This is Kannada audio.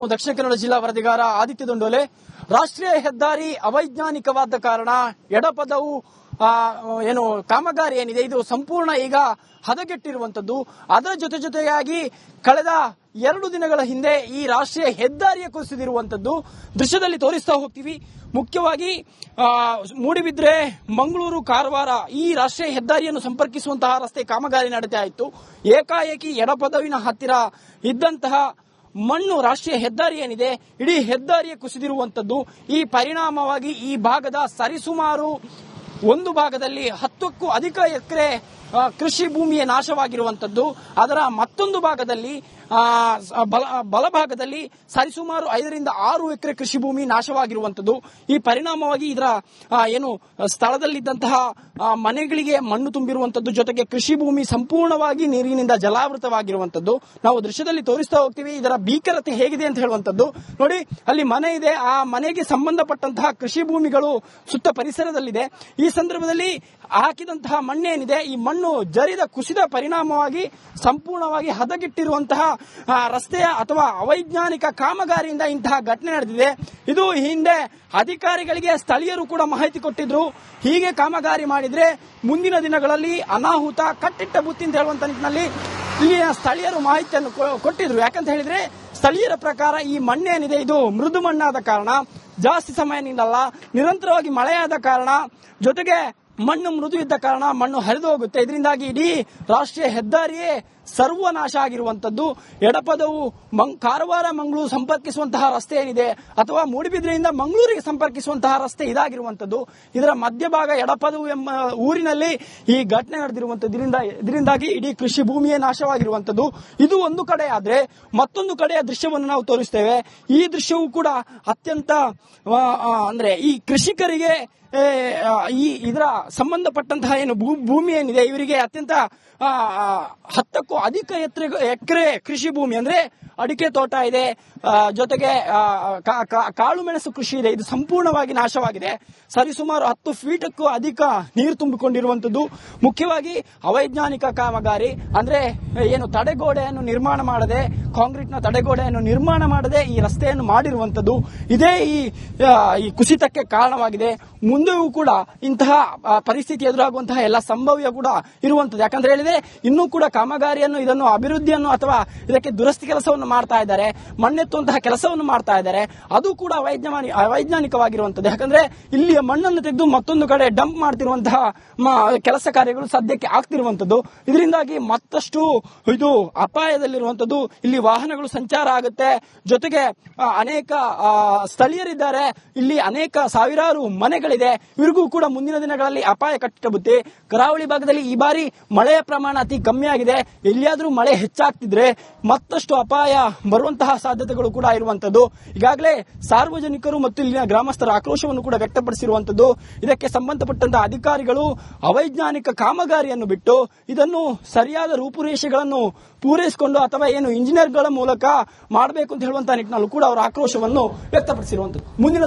ದಕ್ಷಿಣ ಕನ್ನಡ ಜಿಲ್ಲಾ ವರದಿಗಾರ ಆದಿತ್ಯ ದೊಂಡೋಲೆ. ರಾಷ್ಟ್ರೀಯ ಹೆದ್ದಾರಿ ಅವೈಜ್ಞಾನಿಕವಾದ ಕಾರಣ ಎಡಪದವು ಏನು ಕಾಮಗಾರಿ ಏನಿದೆ ಇದು ಸಂಪೂರ್ಣ ಈಗ ಹದಗೆಟ್ಟಿರುವಂತದ್ದು. ಅದರ ಜೊತೆಯಾಗಿ ಕಳೆದ 2 ದಿನಗಳ ಹಿಂದೆ ಈ ರಾಷ್ಟ್ರೀಯ ಹೆದ್ದಾರಿಯ ಕುಸಿದಿರುವಂತದ್ದು ದೃಶ್ಯದಲ್ಲಿ ತೋರಿಸ್ತಾ ಹೋಗ್ತೀವಿ. ಮುಖ್ಯವಾಗಿ ಮೂಡಿಬಿದ್ರೆ ಮಂಗಳೂರು ಕಾರವಾರ ಈ ರಾಷ್ಟ್ರೀಯ ಹೆದ್ದಾರಿಯನ್ನು ಸಂಪರ್ಕಿಸುವಂತಹ ರಸ್ತೆ ಕಾಮಗಾರಿ ನಡೀತಾ ಇತ್ತು. ಏಕಾಏಕಿ ಎಡಪದವಿನ ಹತ್ತಿರ ಇದ್ದಂತಹ ಮಣ್ಣು ರಾಷ್ಟ್ರೀಯ ಹೆದ್ದಾರಿ ಏನಿದೆ ಇಡೀ ಹೆದ್ದಾರಿಯ ಕುಸಿದಿರುವಂತದ್ದು. ಈ ಪರಿಣಾಮವಾಗಿ ಈ ಭಾಗದ ಸರಿಸುಮಾರು ಒಂದು ಭಾಗದಲ್ಲಿ 10ಕ್ಕೂ ಅಧಿಕ ಎಕರೆ ಕೃಷಿ ಭೂಮಿಯ ನಾಶವಾಗಿರುವಂತದ್ದು. ಅದರ ಮತ್ತೊಂದು ಭಾಗದಲ್ಲಿ ಬಲಭಾಗದಲ್ಲಿ ಸರಿಸುಮಾರು 5 ರಿಂದ 6 ಎಕರೆ ಕೃಷಿ ಭೂಮಿ ನಾಶವಾಗಿರುವಂತದ್ದು. ಈ ಪರಿಣಾಮವಾಗಿ ಇದರ ಏನು ಸ್ಥಳದಲ್ಲಿದ್ದಂತಹ ಮನೆಗಳಿಗೆ ಮಣ್ಣು ತುಂಬಿರುವಂತದ್ದು, ಜೊತೆಗೆ ಕೃಷಿ ಭೂಮಿ ಸಂಪೂರ್ಣವಾಗಿ ನೀರಿನಿಂದ ಜಲಾವೃತವಾಗಿರುವಂತದ್ದು ನಾವು ದೃಶ್ಯದಲ್ಲಿ ತೋರಿಸ್ತಾ ಹೋಗ್ತೀವಿ. ಇದರ ಭೀಕರತೆ ಹೇಗಿದೆ ಅಂತ ಹೇಳುವಂತದ್ದು ನೋಡಿ. ಅಲ್ಲಿ ಮನೆ ಇದೆ, ಆ ಮನೆಗೆ ಸಂಬಂಧಪಟ್ಟಂತಹ ಕೃಷಿ ಭೂಮಿಗಳು ಸುತ್ತ ಪರಿಸರದಲ್ಲಿದೆ. ಈ ಸಂದರ್ಭದಲ್ಲಿ ಹಾಕಿದಂತಹ ಮಣ್ಣೇನಿದೆ ಈ ಮಣ್ಣು ಜರಿದ ಕುಸಿದ ಪರಿಣಾಮವಾಗಿ ಸಂಪೂರ್ಣವಾಗಿ ಹದಗೆಟ್ಟಿರುವಂತಹ ರಸ್ತೆಯ ಅಥವಾ ಅವೈಜ್ಞಾನಿಕ ಕಾಮಗಾರಿಯಿಂದ ಇಂತಹ ಘಟನೆ ನಡೆದಿದೆ. ಇದು ಹಿಂದೆ ಅಧಿಕಾರಿಗಳಿಗೆ ಸ್ಥಳೀಯರು ಕೂಡ ಮಾಹಿತಿ ಕೊಟ್ಟಿದ್ರು. ಹೀಗೆ ಕಾಮಗಾರಿ ಮಾಡಿದ್ರೆ ಮುಂದಿನ ದಿನಗಳಲ್ಲಿ ಅನಾಹುತ ಕಟ್ಟಿಟ್ಟ ಬುತ್ತಿ ಅಂತ ಹೇಳುವಂತ ನಿಟ್ಟಿನಲ್ಲಿ ಇಲ್ಲಿನ ಸ್ಥಳೀಯರು ಮಾಹಿತಿಯನ್ನು ಕೊಟ್ಟಿದ್ರು. ಯಾಕಂತ ಹೇಳಿದ್ರೆ ಸ್ಥಳೀಯರ ಪ್ರಕಾರ ಈ ಮಣ್ಣೇನಿದೆ ಇದು ಮೃದು ಮಣ್ಣಾದ ಕಾರಣ, ಜಾಸ್ತಿ ಸಮಯ ನಿಲ್ಲಲ್ಲ, ನಿರಂತರವಾಗಿ ಮಳೆಯಾದ ಕಾರಣ, ಜೊತೆಗೆ ಮಣ್ಣು ಮೃದು ಇದ್ದ ಕಾರಣ ಮಣ್ಣು ಹರಿದು ಹೋಗುತ್ತೆ. ಇದರಿಂದಾಗಿ ಇಡೀ ರಾಷ್ಟ್ರೀಯ ಹೆದ್ದಾರಿಯೇ ಸರ್ವನಾಶ ಆಗಿರುವಂತದ್ದು. ಎಡಪದವು ಕಾರವಾರ ಮಂಗಳೂರು ಸಂಪರ್ಕಿಸುವಂತಹ ರಸ್ತೆ ಏನಿದೆ ಅಥವಾ ಮೂಡಿಬಿದ್ರೆಯಿಂದ ಮಂಗಳೂರಿಗೆ ಸಂಪರ್ಕಿಸುವಂತಹ ರಸ್ತೆ ಇದಾಗಿರುವಂತದ್ದು. ಇದರ ಮಧ್ಯಭಾಗ ಎಡಪದವು ಎಂಬ ಊರಿನಲ್ಲಿ ಈ ಘಟನೆ ನಡೆದಿರುವಂತದ್ದು. ಇದರಿಂದಾಗಿ ಇಡೀ ಕೃಷಿ ಭೂಮಿಯೇ ನಾಶವಾಗಿರುವಂತದ್ದು. ಇದು ಒಂದು ಕಡೆ ಆದ್ರೆ ಮತ್ತೊಂದು ಕಡೆಯ ದೃಶ್ಯವನ್ನು ನಾವು ತೋರಿಸ್ತೇವೆ. ಈ ದೃಶ್ಯವು ಕೂಡ ಅತ್ಯಂತ ಅಂದ್ರೆ ಈ ಕೃಷಿಕರಿಗೆ ಇದರ ಸಂಬಂಧಪಟ್ಟಂತಹ ಏನು ಭೂಮಿ ಏನಿದೆ ಇವರಿಗೆ ಅತ್ಯಂತ 10ಕ್ಕೂ ಅಧಿಕ ಎಕರೆ ಕೃಷಿ ಭೂಮಿ ಅಂದ್ರೆ ಅಡಿಕೆ ತೋಟ ಇದೆ, ಜೊತೆಗೆ ಕಾಳು ಮೆಣಸು ಕೃಷಿ ಇದೆ. ಇದು ಸಂಪೂರ್ಣವಾಗಿ ನಾಶವಾಗಿದೆ. ಸರಿಸುಮಾರು 10 ಫೀಟಕ್ಕೂ ಅಧಿಕ ನೀರು ತುಂಬಿಕೊಂಡಿರುವಂತದ್ದು. ಮುಖ್ಯವಾಗಿ ಅವೈಜ್ಞಾನಿಕ ಕಾಮಗಾರಿ ಅಂದ್ರೆ ಏನು ತಡೆಗೋಡೆಯನ್ನು ನಿರ್ಮಾಣ ಮಾಡದೆ, ಕಾಂಕ್ರೀಟ್ ನ ತಡೆಗೋಡೆಯನ್ನು ನಿರ್ಮಾಣ ಮಾಡದೆ ಈ ರಸ್ತೆಯನ್ನು ಮಾಡಿರುವಂತದ್ದು. ಇದೇ ಈ ಕುಸಿತಕ್ಕೆ ಕಾರಣವಾಗಿದೆ. ಮುಂದೆಯೂ ಕೂಡ ಇಂತಹ ಪರಿಸ್ಥಿತಿ ಎದುರಾಗುವಂತಹ ಎಲ್ಲ ಸಂಭವ್ಯ ಕೂಡ ಇರುವಂತದ್ದು. ಯಾಕಂದ್ರೆ ಹೇಳಿದ್ರೆ ಇನ್ನೂ ಕೂಡ ಕಾಮಗಾರಿಯನ್ನು ಇದನ್ನು ಅಭಿವೃದ್ಧಿಯನ್ನು ಅಥವಾ ಇದಕ್ಕೆ ದುರಸ್ತಿ ಕೆಲಸವನ್ನು ಮಾಡ್ತಾ ಇದ್ದಾರೆ, ಮಣ್ಣೆತ್ತುವಂತಹ ಕೆಲಸವನ್ನು ಮಾಡ್ತಾ ಇದ್ದಾರೆ. ಅದು ಕೂಡ ಅವೈಜ್ಞಾನಿಕವಾಗಿರುವಂತದ್ದು. ಯಾಕಂದ್ರೆ ಇಲ್ಲಿಯ ಮಣ್ಣನ್ನು ತೆಗೆದು ಮತ್ತೊಂದು ಕಡೆ ಡಂಪ್ ಮಾಡ್ತಿರುವಂತಹ ಕೆಲಸ ಕಾರ್ಯಗಳು ಸದ್ಯಕ್ಕೆ ಆಗ್ತಿರುವಂತದ್ದು. ಇದರಿಂದಾಗಿ ಮತ್ತಷ್ಟು ಇದು ಅಪಾಯದಲ್ಲಿರುವಂತದ್ದು. ಇಲ್ಲಿ ವಾಹನಗಳು ಸಂಚಾರ ಆಗುತ್ತೆ, ಜೊತೆಗೆ ಅನೇಕ ಸ್ಥಳೀಯರಿದ್ದಾರೆ, ಇಲ್ಲಿ ಅನೇಕ ಸಾವಿರಾರು ಮನೆಗಳಿದೆ. ಇವರಿಗೂ ಕೂಡ ಮುಂದಿನ ದಿನಗಳಲ್ಲಿ ಅಪಾಯ ಕಟ್ಟಿಬುತ್ತೆ. ಕರಾವಳಿ ಭಾಗದಲ್ಲಿ ಈ ಬಾರಿ ಮಳೆಯ ಪ್ರಮಾಣ ಅತಿ ಕಮ್ಮಿ ಆಗಿದೆ. ಎಲ್ಲಿಯಾದ್ರೂ ಮಳೆ ಹೆಚ್ಚಾಗ್ತಿದ್ರೆ ಮತ್ತಷ್ಟು ಅಪಾಯ ಬರುವಂತಹ ಸಾಧ್ಯತೆಗಳು ಕೂಡ ಇರುವಂತದ್ದು. ಈಗಾಗಲೇ ಸಾರ್ವಜನಿಕರು ಮತ್ತು ಇಲ್ಲಿನ ಗ್ರಾಮಸ್ಥರ ಆಕ್ರೋಶವನ್ನು ಕೂಡ ವ್ಯಕ್ತಪಡಿಸಿರುವಂತದ್ದು. ಇದಕ್ಕೆ ಸಂಬಂಧಪಟ್ಟಂತಹ ಅಧಿಕಾರಿಗಳು ಅವೈಜ್ಞಾನಿಕ ಕಾಮಗಾರಿಯನ್ನು ಬಿಟ್ಟು ಇದನ್ನು ಸರಿಯಾದ ರೂಪುರೇಷೆಗಳನ್ನು ಪೂರೈಸಿಕೊಂಡು ಅಥವಾ ಏನು ಇಂಜಿನಿಯರ್ಗಳ ಮೂಲಕ ಮಾಡಬೇಕು ಅಂತ ಹೇಳುವಂತಹ ನಿಟ್ಟಿನಲ್ಲೂ ಕೂಡ ಅವರ ಆಕ್ರೋಶವನ್ನು ವ್ಯಕ್ತಪಡಿಸಿರುವಂತದ್ದು. ಮುಂದಿನ